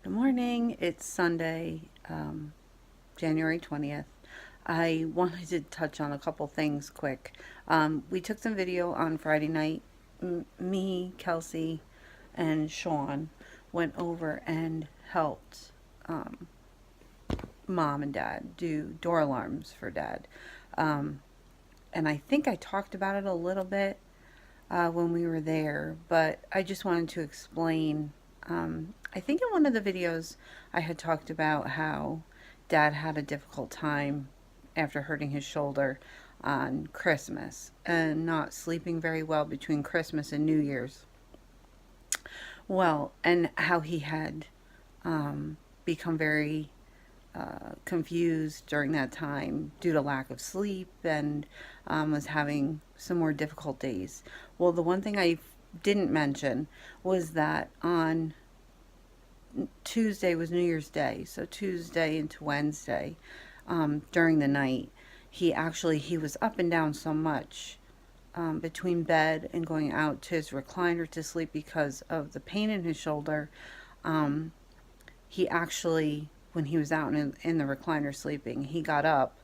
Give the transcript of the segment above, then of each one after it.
Good morning. It's Sunday, January 20th. I wanted to touch on a couple things quick. We took some video on Friday night. Me, Kelsey, and Sean went over and helped um, mom and dad do door alarms for dad. Um, and I think I talked about it a little bit when we were there, but I just wanted to explain. I think in one of the videos I had talked about how dad had a difficult time after hurting his shoulder on Christmas and not sleeping very well between Christmas and New Year's. Well, and how he had become very confused during that time due to lack of sleep and was having some more difficult days. Well, the one thing I didn't mention was that on Tuesday was New Year's Day, so Tuesday into Wednesday, during the night, he was up and down so much between bed and going out to his recliner to sleep because of the pain in his shoulder. Um, he actually, when he was out in the recliner sleeping, he got up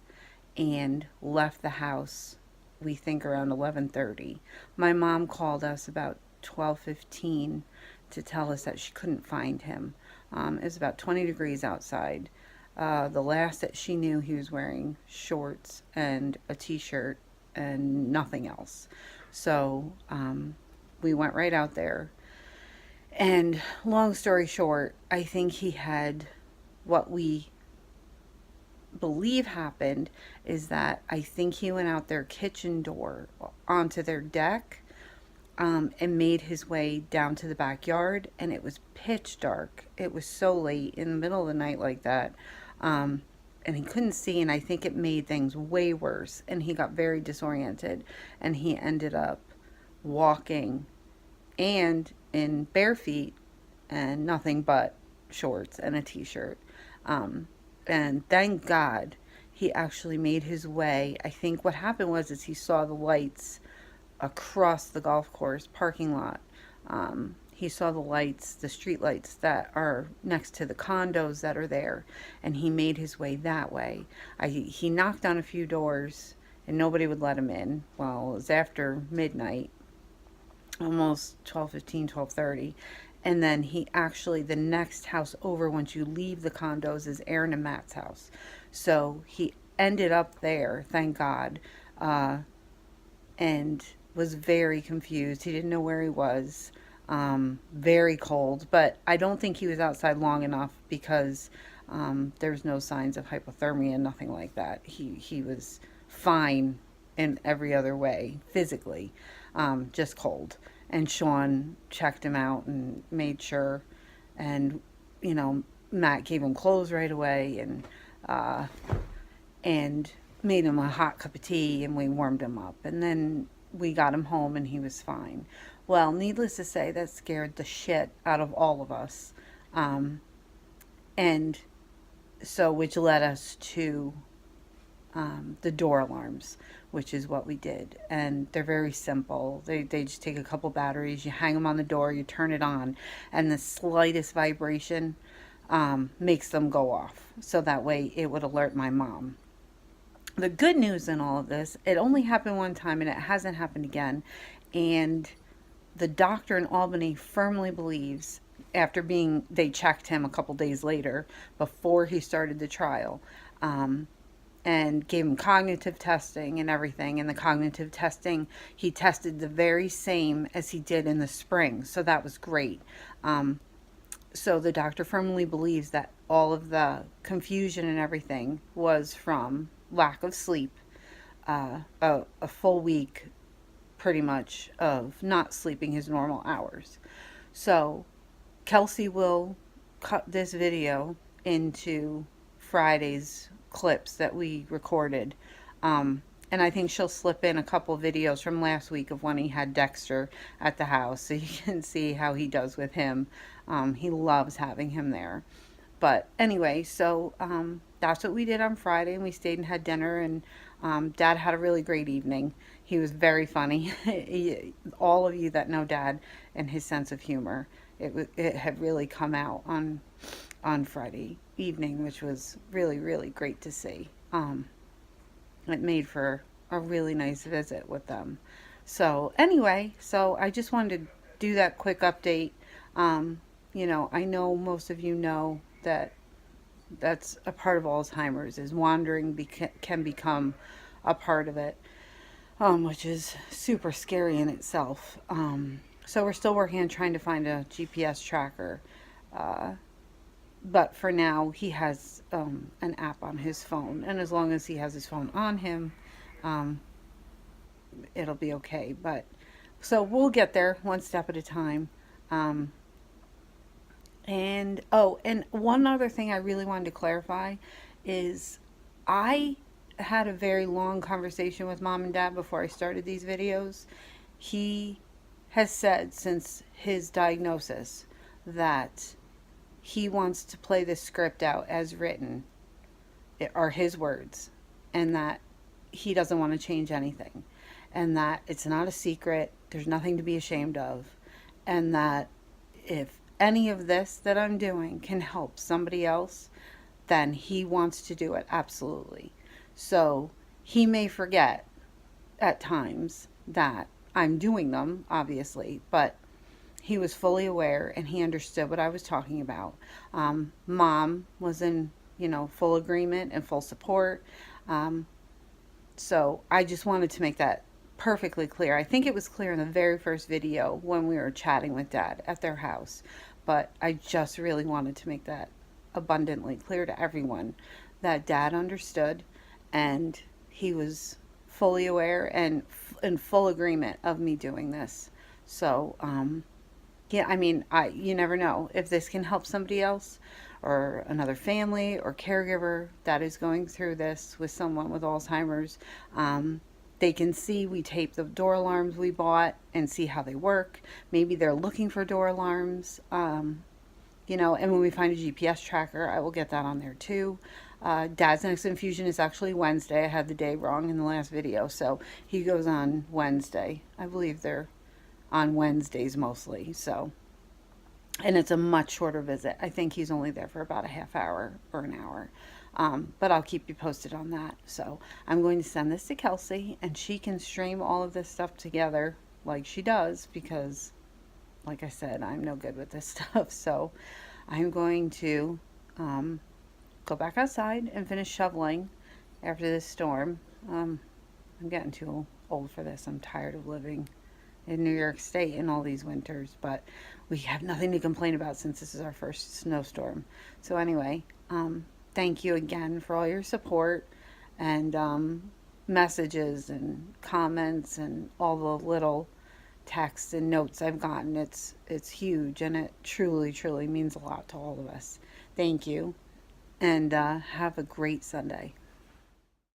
and left the house. We think around 11:30. My mom called us about 12:15 to tell us that she couldn't find him. It was about 20 degrees outside. The last that she knew, he was wearing shorts and a t-shirt and nothing else. So we went right out there. And long story short, I think he had what we believe happened is that I think he went out their kitchen door onto their deck and made his way down to the backyard, and it was pitch dark. It was so late in the middle of the night like that. Um, and he couldn't see, and I think it made things way worse. And he got very disoriented, and he ended up walking and in bare feet and nothing but shorts and a t shirt. Um, and thank God he actually made his way. I think what happened was is he saw the lights across the golf course parking lot. He saw the lights, the street lights that are next to the condos that are there, and he made his way that way. He knocked on a few doors, and nobody would let him in. Well, it was after midnight, almost 12:15, 12:30. And then he actually, the next house over, once you leave the condos, is Aaron and Matt's house. So he ended up there, thank God, uh, and was very confused. He didn't know where he was. Very cold, but I don't think he was outside long enough because there was no signs of hypothermia, nothing like that. He was fine in every other way physically, just cold. And Sean checked him out and made sure, and you know Matt gave him clothes right away uh, and made him a hot cup of tea, and we warmed him up, and then we got him home and he was fine. Well, needless to say, that scared the shit out of all of us. Um, and so, which led us to the door alarms, which is what we did. And they're very simple. They just take a couple batteries, you hang them on the door, you turn it on, and the slightest vibration makes them go off. So that way it would alert my mom. The good news in all of this, it only happened one time and it hasn't happened again. And the doctor in Albany firmly believes, after being, they checked him a couple days later before he started the trial, um, and gave him cognitive testing and everything. And the cognitive testing, he tested the very same as he did in the spring. So that was great. Um, so the doctor firmly believes that all of the confusion and everything was from lack of sleep, a full week pretty much of not sleeping his normal hours. So Kelsey will cut this video into Friday's clips that we recorded. And I think she'll slip in a couple videos from last week of when he had Dexter at the house so you can see how he does with him. He loves having him there. But anyway, so that's what we did on Friday, and we stayed and had dinner, and Dad had a really great evening. He was very funny. All of you that know Dad and his sense of humor, it had really come out on on Friday evening, which was really, really great to see. It made for a really nice visit with them. So, anyway, so I just wanted to do that quick update. Um, I know most of you know that that's a part of Alzheimer's, is wandering can become a part of it, which is super scary in itself. So we're still working on trying to find a GPS tracker. Uh, but for now, he has an app on his phone, and as long as he has his phone on him, um, it'll be okay. But so we'll get there one step at a time. Um, and oh, and one other thing I really wanted to clarify is I had a very long conversation with mom and dad before I started these videos. He has said since his diagnosis that he wants to play the script out as written, are his words, and that he doesn't want to change anything, and that it's not a secret, there's nothing to be ashamed of, and that if any of this that I'm doing can help somebody else, then he wants to do it absolutely. So he may forget at times that I'm doing them, obviously, but he was fully aware and he understood what I was talking about. Mom was in, full agreement and full support. Um, so I just wanted to make that perfectly clear. I think it was clear in the very first video when we were chatting with Dad at their house, but I just really wanted to make that abundantly clear to everyone that Dad understood and he was fully aware and in full agreement of me doing this. So, yeah, I mean, you never know if this can help somebody else or another family or caregiver that is going through this with someone with Alzheimer's. They can see we tape the door alarms we bought and see how they work. Maybe they're looking for door alarms. And when we find a GPS tracker, I will get that on there too. Dad's next infusion is actually Wednesday. I had the day wrong in the last video, so he goes on Wednesday. I believe they're on Wednesdays mostly, so. And it's a much shorter visit. I think he's only there for about a half hour or an hour. But I'll keep you posted on that. So I'm going to send this to Kelsey, and she can stream all of this stuff together like she does because, like I said, I'm no good with this stuff. So I'm going to go back outside and finish shoveling after this storm. I'm getting too old for this. I'm tired of living in New York State in all these winters, but we have nothing to complain about since this is our first snowstorm. So anyway, thank you again for all your support and messages and comments and all the little texts and notes I've gotten. It's huge, and it truly, truly means a lot to all of us. Thank you, and have a great Sunday.